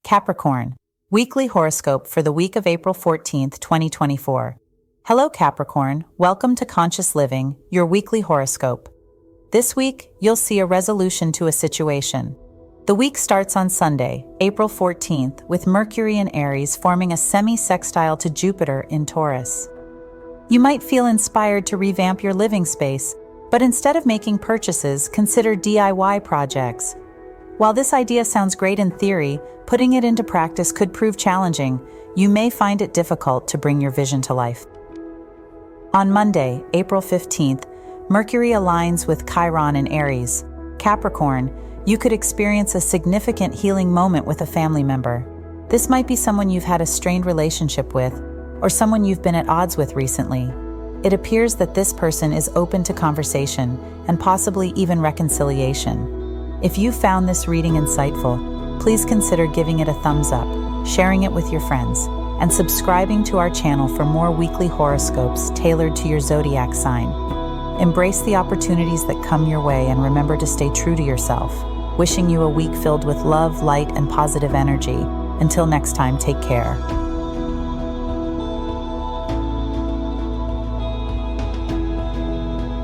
Capricorn, weekly horoscope for the week of April 14th, 2024. Hello Capricorn, welcome to Conscious Living, your weekly horoscope. This week, you'll see a resolution to a situation. The week starts on Sunday, April 14th, with Mercury in Aries forming a semisextile to Jupiter in Taurus. You might feel inspired to revamp your living space, but instead of making purchases, consider DIY projects. While this idea sounds great in theory, putting it into practice could prove challenging. You may find it difficult to bring your vision to life. On Monday, April 15th, Mercury aligns with Chiron in Aries. Capricorn, you could experience a significant healing moment with a family member. This might be someone you've had a strained relationship with, or someone you've been at odds with recently. It appears that this person is open to conversation and possibly even reconciliation. If you found this reading insightful, please consider giving it a thumbs up, sharing it with your friends, and subscribing to our channel for more weekly horoscopes tailored to your zodiac sign. Embrace the opportunities that come your way and remember to stay true to yourself. Wishing you a week filled with love, light, and positive energy. Until next time, take care.